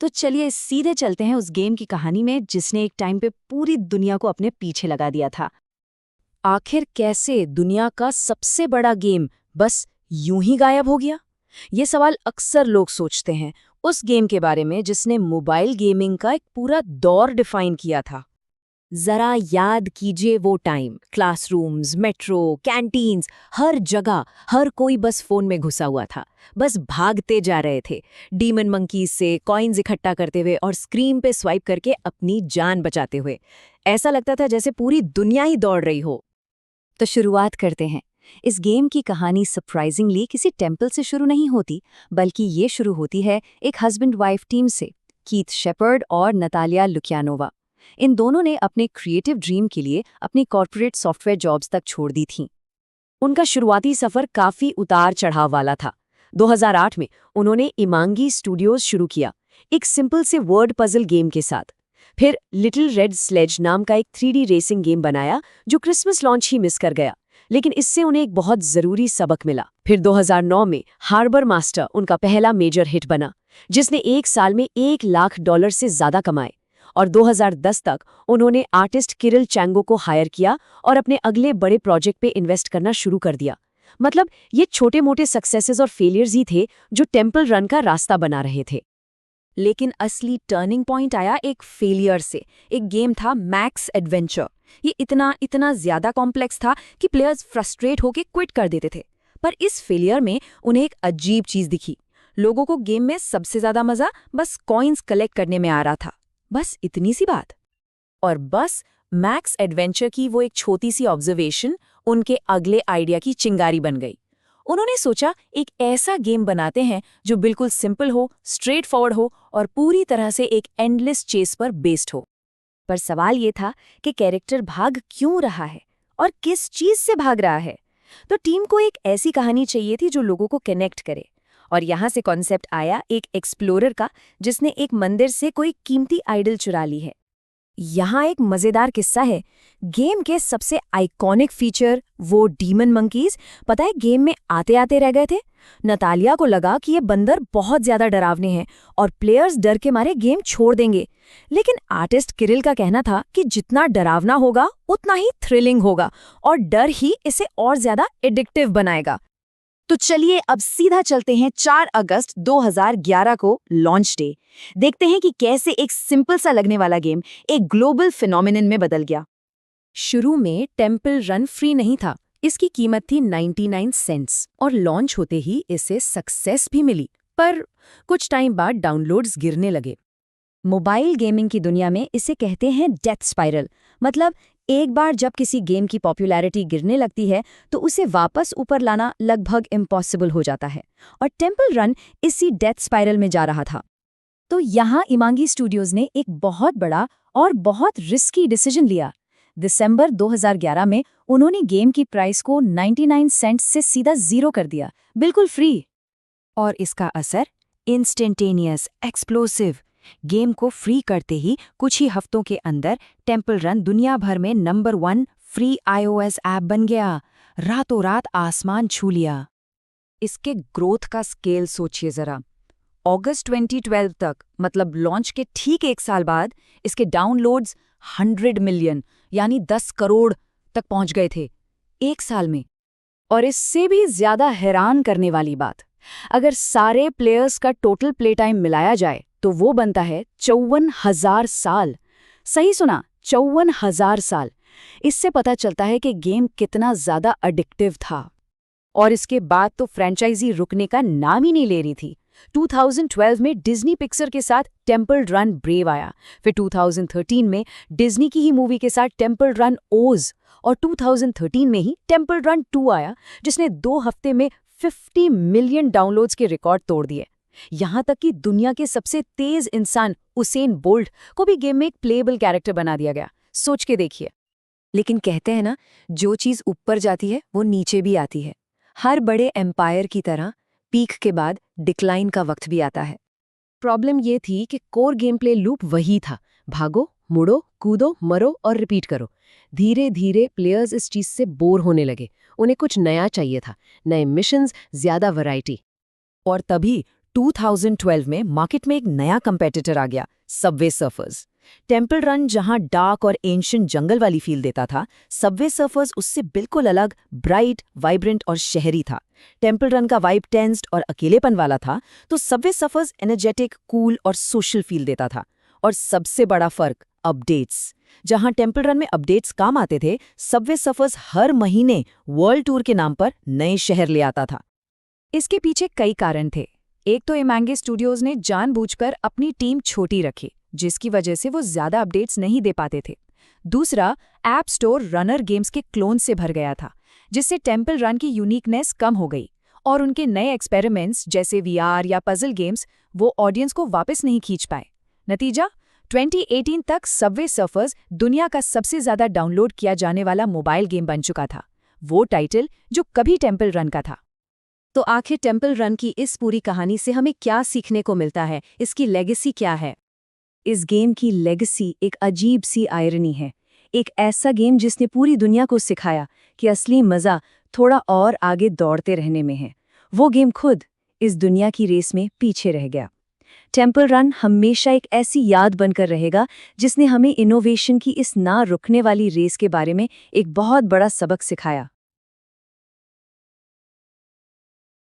तो चलिए सीधे चलते हैं उस गेम की कहानी में जिसने एक टाइम पे पूरी दुनिया को अपने पीछे लगा दिया था। आखिर कैसे दुनिया का सबसे बड़ा गेम बस यूं ही गायब हो गया? ये सवाल अक्सर लोग सोचते हैं उस गेम के बारे में जिसने मोबाइल गेमिंग का एक पूरा दौर डिफाइन किया था। जरा याद कीजिए वो टाइम, क्लासरूम्स, मेट्रो, कैंटीन्स, हर जगह हर कोई बस फोन में घुसा हुआ था। बस भागते जा रहे थे, डीमन मंकीज से कॉइन्स इकट्ठा करते हुए और स्क्रीन पे स्वाइप करके अपनी जान बचाते हुए। ऐसा लगता था जैसे पूरी दुनिया ही दौड़ रही हो। तो शुरुआत करते हैं। इस गेम की कहानी सरप्राइजिंगली किसी टेम्पल से शुरू नहीं होती, बल्कि ये शुरू होती है एक हस्बैंड वाइफ टीम से, कीथ शेपर्ड और नतालिया लुकियानोवा। इन दोनों ने अपने क्रिएटिव ड्रीम के लिए अपनी कॉर्पोरेट सॉफ्टवेयर जॉब्स तक छोड़ दी थीं। उनका शुरुआती सफर काफी उतार चढ़ाव वाला था। 2008 में उन्होंने इमांगी स्टूडियोज शुरू किया, एक सिंपल से वर्ड पजल गेम के साथ। फिर लिटिल रेड स्लेज नाम का एक 3D रेसिंग गेम बनाया जो क्रिसमस लॉन्च ही मिस कर गया, लेकिन इससे उन्हें एक बहुत जरूरी सबक मिला। फिर 2009 में हार्बर मास्टर उनका पहला मेजर हिट बना, जिसने एक साल में $1 लाख से ज्यादा कमाए। और 2010 तक उन्होंने आर्टिस्ट किरिल चैंगो को हायर किया और अपने अगले बड़े प्रोजेक्ट पे इन्वेस्ट करना शुरू कर दिया। मतलब ये छोटे मोटे सक्सेसेस और फेलियर्स ही थे जो टेम्पल रन का रास्ता बना रहे थे। लेकिन असली टर्निंग पॉइंट आया एक फेलियर से। एक गेम था मैक्स एडवेंचर। ये इतना ज्यादा कॉम्प्लेक्स था कि प्लेयर्स फ्रस्ट्रेट होकर क्विट कर देते थे। पर इस फेलियर में उन्हें एक अजीब चीज दिखी। लोगों को गेम में सबसे ज्यादा मजा बस कॉइन्स कलेक्ट करने में आ रहा था। बस इतनी सी बात। और बस मैक्स एडवेंचर की वो एक छोटी सी ऑब्जर्वेशन उनके अगले आइडिया की चिंगारी बन गई। उन्होंने सोचा एक ऐसा गेम बनाते हैं जो बिल्कुल सिंपल हो, स्ट्रेट फॉरवर्ड हो और पूरी तरह से एक एंडलेस चेस पर बेस्ड हो। पर सवाल ये था कि कैरेक्टर भाग क्यों रहा है और किस चीज से भाग रहा है। तो टीम को एक ऐसी कहानी चाहिए थी जो लोगों को कनेक्ट करे। और यहाँ से कॉन्सेप्ट आया एक एक्सप्लोरर का जिसने एक मंदिर से कोई कीमती आइडल चुरा ली है। यहाँ एक मजेदार किस्सा है। गेम के सबसे आइकॉनिक फीचर वो डीमन मंकीज, पता है गेम में आते आते रह गए थे। नतालिया को लगा कि ये बंदर बहुत ज्यादा डरावने हैं और प्लेयर्स डर के मारे गेम छोड़ देंगे। लेकिन आर्टिस्ट किरिल का कहना था कि जितना डरावना होगा उतना ही थ्रिलिंग होगा और डर ही इसे और ज्यादा एडिक्टिव बनाएगा। तो चलिए अब सीधा चलते हैं 4 अगस्त 2011 को, लॉन्च डे। देखते हैं कि कैसे एक सिंपल सा लगने वाला गेम एक ग्लोबल फिनोमिनन में बदल गया। शुरू में टेम्पल रन फ्री नहीं था, इसकी कीमत थी 99 सेंट्स और लॉन्च होते ही इसे सक्सेस भी मिली। पर कुछ टाइम बाद डाउनलोड्स गिरने लगे। मोबाइल गेमिंग की दुनिया में इसे कहते हैं डेथ स्पाइरल। मतलब एक बार जब किसी गेम की पॉपुलैरिटी गिरने लगती है तो उसे वापस ऊपर लाना लगभग इम्पॉसिबल हो जाता है। और टेम्पल रन इसी डेथ स्पाइरल में जा रहा था। तो यहाँ इमांगी स्टूडियोज ने एक बहुत बड़ा और बहुत रिस्की डिसीजन लिया। दिसंबर 2011 में उन्होंने गेम की प्राइस को 99 सेंट्स से सीधा 0 कर दिया, बिल्कुल फ्री। और इसका असर इंस्टेंटेनियस, एक्सप्लोसिव। गेम को फ्री करते ही कुछ ही हफ्तों के अंदर टेम्पल रन दुनिया भर में नंबर 1 फ्री iOS ऐप बन गया। रातों रात आसमान छू लिया। इसके ग्रोथ का स्केल सोचिए जरा। अगस्त 2012 तक, मतलब लॉन्च के ठीक 1 साल बाद, इसके डाउनलोड्स 100 मिलियन यानी 10 करोड़ तक पहुंच गए थे 1 साल में। और इससे भी ज्यादा हैरान करने वाली बात, अगर सारे प्लेयर्स का टोटल प्ले टाइम मिलाया जाए तो वो बनता है 54,000 साल। सही सुना, 54,000 साल। इससे पता चलता है कि गेम कितना ज्यादा एडिक्टिव था। और इसके बाद तो फ्रेंचाइजी रुकने का नाम ही नहीं ले रही थी। 2012 में डिज्नी पिक्सर के साथ टेम्पल रन ब्रेव आया। फिर 2013 में डिज्नी की ही मूवी के साथ टेम्पल रन ओज। और 2013 में ही टेम्पल रन 2 आया, जिसने 2 हफ्ते में 50 मिलियन डाउनलोड्स के रिकॉर्ड तोड़ दिए। यहाँ तक कि दुनिया के सबसे तेज इंसान उसेन बोल्ट को भी गेम में एक प्लेएबल कैरेक्टर बना दिया गया। सोच के देखिए। लेकिन कहते हैं ना, जो चीज ऊपर जाती है वो नीचे भी आती है। हर बड़े एम्पायर की तरह पीक के बाद डिक्लाइन का वक्त भी आता है। प्रॉब्लम ये थी कि कोर गेम प्ले लूप वही था, भागो, मुड़ो, कूदो, मरो और रिपीट करो। धीरे धीरे प्लेयर्स इस चीज से बोर होने लगे। उन्हें कुछ नया चाहिए था, नए मिशंस, ज्यादा वैरायटी। और तभी 2012 में मार्केट में एक नया कंपेटिटर आ गया, सबवे सर्फर्स। टेम्पल रन जहां डार्क और एंशिएंट जंगल वाली फील देता था, सबवे सर्फर्स उससे बिल्कुल अलग, ब्राइट, वाइब्रेंट और शहरी था। टेम्पल रन का वाइब टेंस्ड और अकेलेपन वाला था, तो सबवे सर्फर्स एनर्जेटिक, कूल और सोशल फील देता था। और सबसे बड़ा फर्क, अपडेट्स। जहां टेम्पल रन में अपडेट्स काम आते थे, सबवे सर्फर्स हर महीने वर्ल्ड टूर के नाम पर नए शहर ले आता था। इसके पीछे कई कारण थे। एक तो एमांगे स्टूडियोज ने जानबूझकर अपनी टीम छोटी रखी, जिसकी वजह से वो ज्यादा अपडेट्स नहीं दे पाते थे। दूसरा, ऐप स्टोर रनर गेम्स के क्लोन से भर गया था, जिससे टेम्पल रन की यूनिकनेस कम हो गई, और उनके नए एक्सपेरिमेंट्स जैसे वीआर या पजल गेम्स वो ऑडियंस को वापस नहीं खींच पाए। नतीजा, 2018 तक सबवे सर्फर्स दुनिया का सबसे ज्यादा डाउनलोड किया जाने वाला मोबाइल गेम बन चुका था, वो टाइटल जो कभी टेम्पल रन का था। तो आखिर टेम्पल रन की इस पूरी कहानी से हमें क्या सीखने को मिलता है, इसकी लेगेसी क्या है? इस गेम की लेगेसी एक अजीब सी आयरनी है। एक ऐसा गेम जिसने पूरी दुनिया को सिखाया कि असली मज़ा थोड़ा और आगे दौड़ते रहने में है। वो गेम खुद इस दुनिया की रेस में पीछे रह गया। टेम्पल रन हमेशा एक ऐसी याद बनकर रहेगा जिसने हमें इनोवेशन की इस ना रुकने वाली रेस के बारे में एक बहुत बड़ा सबक सिखाया।